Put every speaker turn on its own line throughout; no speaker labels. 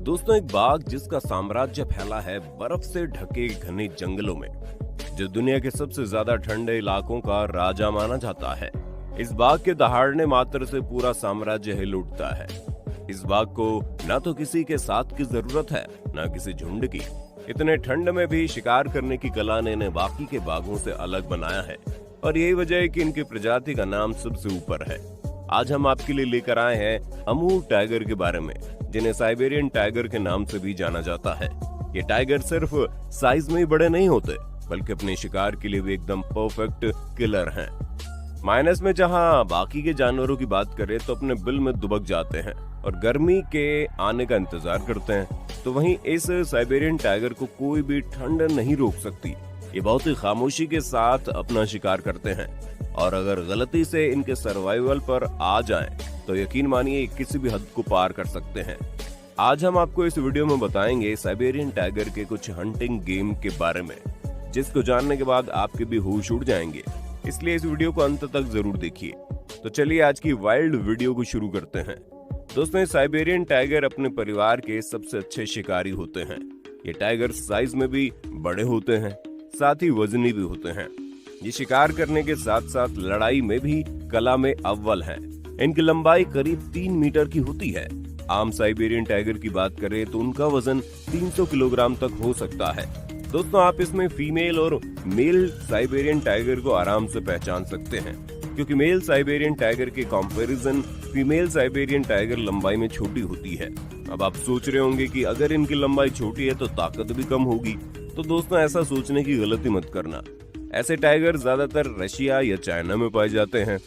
दोस्तों, एक बाघ जिसका साम्राज्य फैला है बर्फ से ढके घने जंगलों में, जो दुनिया के सबसे ज्यादा ठंडे इलाकों का राजा माना जाता है। इस बाघ के दहाड़ने मात्र से पूरा साम्राज्य हिल उठता है। इस बाघ को ना तो किसी के साथ की जरूरत है, ना किसी झुंड की। इतने ठंड में भी शिकार करने की कला ने इन्हें बाकी के बाघों से अलग बनाया है, और यही वजह है कि इनकी प्रजाति का नाम सबसे ऊपर है। आज हम आपके लिए लेकर आए हैं अमूर टाइगर के बारे में, जिन्हें साइबेरियन टाइगर के नाम से भी जाना जाता है। ये टाइगर सिर्फ साइज में ही बड़े नहीं होते, बल्कि अपने शिकार के लिए भी एकदम परफेक्ट किलर हैं। माइनस में जहां बाकी के जानवरों की बात करें तो अपने बिल में दुबक जाते हैं और गर्मी के आने का इंतजार करते हैं, तो वहीं इस साइबेरियन टाइगर को कोई भी ठंड नहीं रोक सकती। ये बहुत ही खामोशी के साथ अपना शिकार करते हैं, और अगर गलती से इनके सर्वाइवल पर आ जाएं, तो यकीन मानिए किसी भी हद को पार कर सकते हैं। आज हम आपको इस वीडियो में बताएंगे साइबेरियन टाइगर के कुछ हंटिंग गेम के बारे में, जिसको जानने के बाद आपके भी होश उड़ जाएंगे। इसलिए इस वीडियो को अंत तक जरूर देखिए। तो चलिए आज की वाइल्ड वीडियो को शुरू करते हैं। दोस्तों, साइबेरियन टाइगर अपने परिवार के सबसे अच्छे शिकारी होते हैं। ये टाइगर साइज में भी बड़े होते हैं, साथ ही वजनी भी होते हैं। ये शिकार करने के साथ साथ लड़ाई में भी कला में अव्वल हैं। इनकी लंबाई करीब 3 मीटर की होती है। आम साइबेरियन टाइगर की बात करें तो उनका वजन 300 किलोग्राम तक हो सकता है। दोस्तों, आप इसमें फीमेल और मेल साइबेरियन टाइगर को आराम से पहचान सकते हैं, क्योंकि मेल साइबेरियन टाइगर के कंपैरिजन फीमेल साइबेरियन टाइगर लंबाई में छोटी होती है। अब आप सोच रहे होंगे कि अगर इनकी लंबाई छोटी है तो ताकत भी कम होगी। तो दोस्तों, ऐसा सोचने की गलती मत करना। ऐसे टाइगर ज्यादातर रशिया या चाइना में पाए जाते हैं।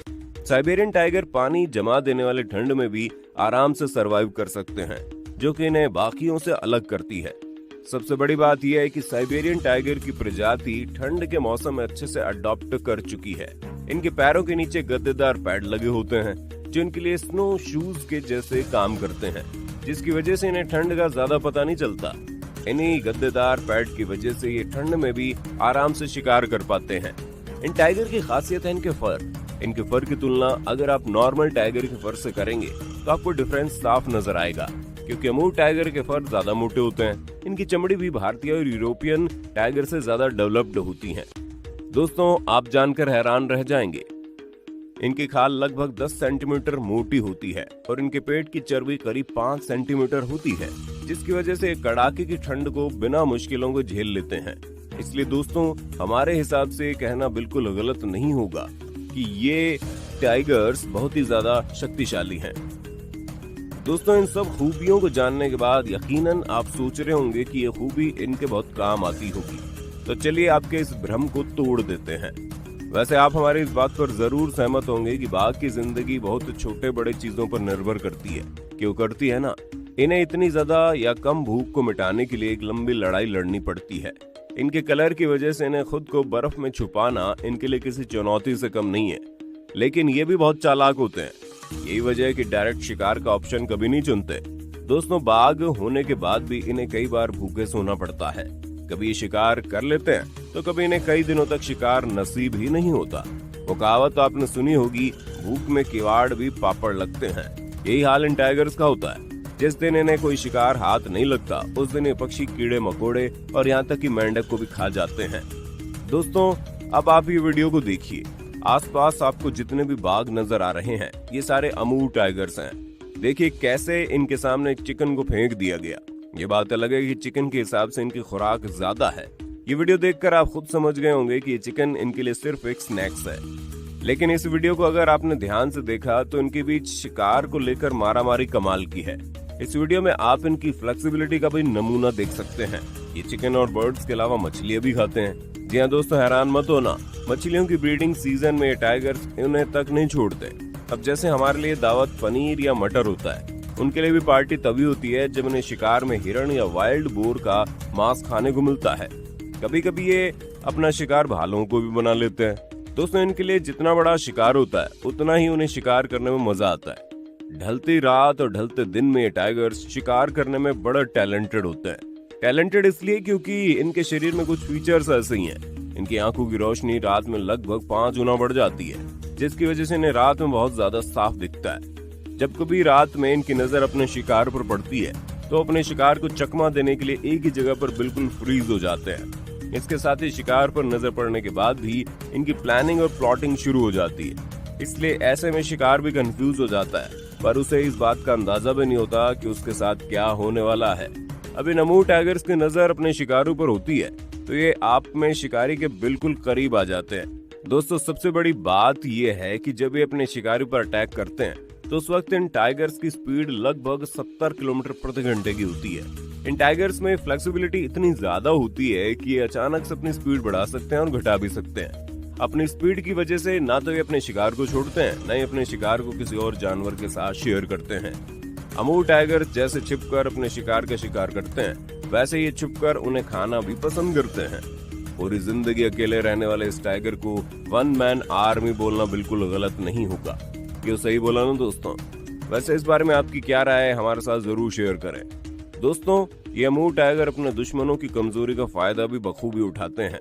साइबेरियन टाइगर पानी जमा देने वाले ठंड में भी आराम से सरवाइव कर सकते हैं, जो कि इन्हें बाकियों से अलग करती है। सबसे बड़ी बात यह है कि साइबेरियन टाइगर की प्रजाति ठंड के मौसम में अच्छे से अडॉप्ट कर चुकी है। इनके पैरों के नीचे गद्देदार पैड लगे होते हैं, जो इनके लिए स्नो शूज के जैसे काम करते हैं, जिसकी वजह से इन्हें ठंड का ज्यादा पता नहीं चलता। इन्हीं गद्देदार पैड की वजह से ये ठंड में भी आराम से शिकार कर पाते हैं। इन टाइगर की खासियत है इनके फर। इनके फर की तुलना अगर आप नॉर्मल टाइगर के फर से करेंगे तो आपको डिफरेंस साफ नजर आएगा, क्योंकि अमूर टाइगर के फर ज्यादा मोटे होते हैं। इनकी चमड़ी भी भारतीय और यूरोपियन टाइगर से ज्यादा डेवलप्ड होती है। दोस्तों, आप जानकर हैरान रह जाएंगे, इनकी खाल लगभग 10 सेंटीमीटर मोटी होती है और इनके पेट की चर्बी करीब 5 सेंटीमीटर होती है, जिसकी वजह से कड़ाके की ठंड को बिना मुश्किलों को झेल लेते हैं। इसलिए दोस्तों, हमारे हिसाब से कहना बिल्कुल गलत नहीं होगा कि ये टाइगर्स बहुत ही ज्यादा शक्तिशाली हैं। दोस्तों, इन सब खूबियों को जानने के बाद यकीनन आप सोच रहे होंगे कि ये खूबी इनके बहुत काम आती होगी। तो चलिए आपके इस भ्रम को तोड़ देते हैं। वैसे आप हमारी इस बात पर जरूर सहमत होंगे कि बाघ की जिंदगी बहुत छोटे बड़े चीजों पर निर्भर करती है। क्यों करती है ना? इन्हें इतनी ज्यादा या कम भूख को मिटाने के लिए एक लंबी लड़ाई लड़नी पड़ती है। इनके कलर की वजह से इन्हें खुद को बर्फ में छुपाना इनके लिए किसी चुनौती से कम नहीं है। लेकिन ये भी बहुत चालाक होते हैं। यही वजह है कि डायरेक्ट शिकार का ऑप्शन कभी नहीं चुनते। दोस्तों, बाघ होने के बाद भी इन्हें कई बार भूखे सोना पड़ता है। कभी ये शिकार कर लेते हैं तो कभी इन्हें कई दिनों तक शिकार नसीब ही नहीं होता। वो कहावत तो आपने सुनी होगी, भूख में किवाड़ भी पापड़ लगते हैं। यही हाल इन टाइगर्स का होता है। जिस दिन इन्हें कोई शिकार हाथ नहीं लगता, उस दिन ये पक्षी कीड़े मकोड़े और यहाँ तक कि मेंढक को भी खा जाते हैं। दोस्तों, अब आप ये वीडियो को देखिए। आसपास आपको जितने भी बाघ नजर आ रहे हैं, ये सारे अमूर टाइगर्स हैं। देखिए कैसे इनके सामने एक चिकन को फेंक दिया गया। ये बात अलग है कि चिकन के हिसाब से इनकी खुराक ज्यादा है। ये वीडियो देखकर आप खुद समझ गए होंगे कि ये चिकन इनके लिए सिर्फ एक स्नैक्स है। लेकिन इस वीडियो को अगर आपने ध्यान से देखा तो इनके बीच शिकार को लेकर मारामारी कमाल की है। इस वीडियो में आप इनकी फ्लेक्सिबिलिटी का भी नमूना देख सकते हैं। ये चिकन और बर्ड्स के अलावा मछलियां भी खाते हैं। जी हाँ दोस्तों, हैरान मत होना, मछलियों की ब्रीडिंग सीजन में ये टाइगर्स उन्हें तक नहीं छोड़ते। अब जैसे हमारे लिए दावत पनीर या मटर होता है, उनके लिए भी पार्टी तभी होती है जब उन्हें शिकार में हिरण या वाइल्ड बोर का मांस खाने को मिलता है। कभी कभी ये अपना शिकार भालुओं को भी बना लेते हैं। दोस्तों, इनके लिए जितना बड़ा शिकार होता है उतना ही उन्हें शिकार करने में मजा आता है। ढलती रात और ढलते दिन में ये टाइगर्स शिकार करने में बड़ा टैलेंटेड होते हैं। टैलेंटेड इसलिए क्योंकि इनके शरीर में कुछ फीचर्स ऐसे ही हैं। इनकी आंखों की रोशनी रात में लगभग 5 गुना बढ़ जाती है, जिसकी वजह से इन्हें रात में बहुत ज्यादा साफ दिखता है। जब कभी रात में इनकी नजर अपने शिकार पर पड़ती है तो अपने शिकार को चकमा देने के लिए एक ही जगह पर बिल्कुल फ्रीज हो जाते हैं। इसके साथ ही शिकार पर नजर पड़ने के बाद भी इनकी प्लानिंग और प्लॉटिंग शुरू हो जाती है। इसलिए ऐसे में शिकार भी कंफ्यूज हो जाता है, पर उसे इस बात का अंदाजा भी नहीं होता कि उसके साथ क्या होने वाला है। अब इन अमूर टाइगर्स की नजर अपने शिकारों पर होती है तो ये आप में शिकारी के बिल्कुल करीब आ जाते हैं। दोस्तों, सबसे बड़ी बात ये है कि जब ये अपने शिकारी पर अटैक करते हैं तो उस वक्त इन टाइगर्स की स्पीड लगभग 70 किलोमीटर प्रति घंटे की होती है। इन टाइगर्स में फ्लेक्सिबिलिटी इतनी ज्यादा होती है कि ये अचानक से अपनी स्पीड बढ़ा सकते हैं और घटा भी सकते हैं। अपनी स्पीड की वजह से ना तो ये अपने शिकार को छोड़ते हैं, ना ही अपने शिकार को किसी और जानवर के साथ शेयर करते हैं। अमूर टाइगर जैसे छिपकर अपने शिकार का शिकार करते हैं, वैसे ये छुपकर उन्हें खाना भी पसंद करते हैं। पूरी जिंदगी अकेले रहने वाले इस टाइगर को वन मैन आर्मी बोलना बिल्कुल गलत नहीं होगा। क्यों सही बोला ना दोस्तों? वैसे इस बारे में आपकी क्या राय है, हमारे साथ जरूर शेयर करें। दोस्तों, ये अमूर टाइगर अपने दुश्मनों की कमजोरी का फायदा भी बखूबी उठाते हैं,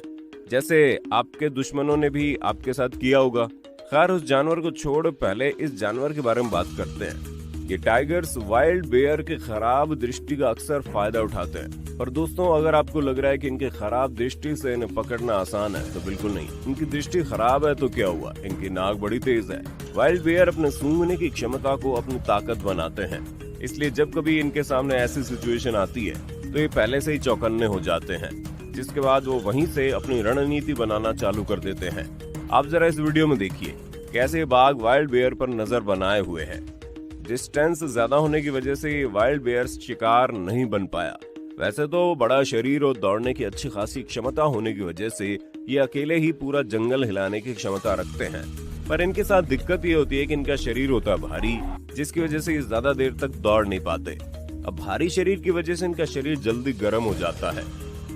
जैसे आपके दुश्मनों ने भी आपके साथ किया होगा। खैर, उस जानवर को छोड़ पहले इस जानवर के बारे में बात करते हैं। ये टाइगर्स वाइल्ड बेयर के खराब दृष्टि का अक्सर फायदा उठाते हैं। पर दोस्तों, अगर आपको लग रहा है कि इनके खराब दृष्टि से इन्हें पकड़ना आसान है, तो बिल्कुल नहीं। इनकी दृष्टि खराब है तो क्या हुआ, इनकी नाक बड़ी तेज है। वाइल्ड बेयर अपने सूंघने की क्षमता को अपनी ताकत बनाते हैं, इसलिए जब कभी इनके सामने ऐसी सिचुएशन आती है तो ये पहले से ही चौकन्ने हो जाते हैं, जिसके बाद वो वहीं से अपनी रणनीति बनाना चालू कर देते हैं। आप जरा इस वीडियो में देखिए कैसे बाघ वाइल्ड बेयर पर नजर बनाए हुए है। डिस्टेंस ज्यादा होने की वजह से वाइल्ड बेयर शिकार नहीं बन पाया। वैसे तो बड़ा शरीर और दौड़ने की अच्छी खासी क्षमता होने की वजह से ये अकेले ही पूरा जंगल हिलाने की क्षमता रखते हैं, पर इनके साथ दिक्कत ये होती है कि इनका शरीर होता है भारी, जिसकी वजह से ये ज्यादा देर तक दौड़ नहीं पाते। अब भारी शरीर की वजह से इनका शरीर जल्दी गर्म हो जाता है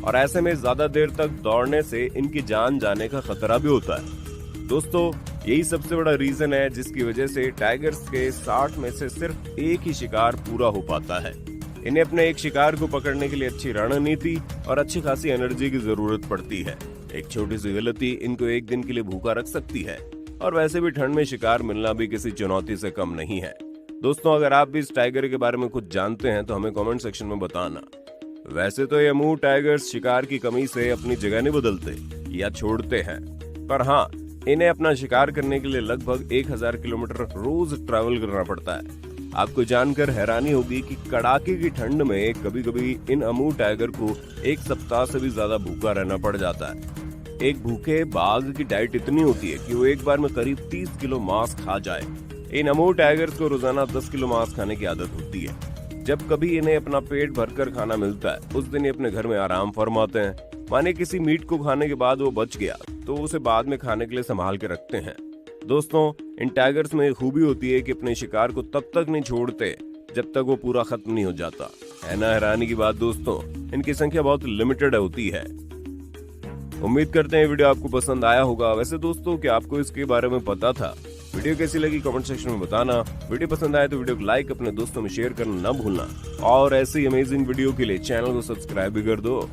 और ऐसे में ज्यादा देर तक दौड़ने से इनकी जान जाने का खतरा भी होता है। दोस्तों, यही सबसे बड़ा रीजन है जिसकी वजह से टाइगर्स के 60 में से सिर्फ एक ही शिकार पूरा हो पाता है। इन्हें अपने एक शिकार को पकड़ने के लिए अच्छी रणनीति और अच्छी खासी एनर्जी की जरूरत पड़ती है। एक छोटी सी गलती इनको एक दिन के लिए भूखा रख सकती है, और वैसे भी ठंड में शिकार मिलना भी किसी चुनौती से कम नहीं है। दोस्तों, अगर आप भी इस टाइगर के बारे में कुछ जानते हैं तो हमें कमेंट सेक्शन में बताना। वैसे तो ये अमूर टाइगर्स शिकार की कमी से अपनी जगह नहीं बदलते या छोड़ते हैं, पर हाँ, इन्हें अपना शिकार करने के लिए लगभग 1000 किलोमीटर रोज ट्रैवल करना पड़ता है। आपको जानकर हैरानी होगी कि कड़ाके की ठंड में कभी कभी इन अमूर टाइगर को 1 सप्ताह से भी ज्यादा भूखा रहना पड़ जाता है। एक भूखे बाघ की डाइट इतनी होती है कि वो एक बार में करीब 30 किलो मांस खा जाए। इन अमूर टाइगर्स को रोजाना 10 किलो मांस खाने की आदत होती है। जब कभी इन्हें अपना पेट भरकर खाना मिलता है, उस दिन ये अपने घर में आराम फरमाते हैं। माने किसी मीट को खाने के बाद वो बच गया तो उसे बाद में खाने के लिए संभाल के रखते हैं। दोस्तों, इन टाइगर्स में खूबी होती है कि अपने शिकार को तब तक नहीं छोड़ते जब तक वो पूरा खत्म नहीं हो जाता। है ना हैरानी की बात दोस्तों? इनकी संख्या बहुत लिमिटेड होती है। उम्मीद करते हैं वीडियो आपको पसंद आया होगा। वैसे दोस्तों, क्या आपको इसके बारे में पता था? वीडियो कैसी लगी कमेंट सेक्शन में बताना। वीडियो पसंद आए तो वीडियो को लाइक, अपने दोस्तों में शेयर करना न भूलना, और ऐसी अमेजिंग वीडियो के लिए चैनल को सब्सक्राइब भी कर दो।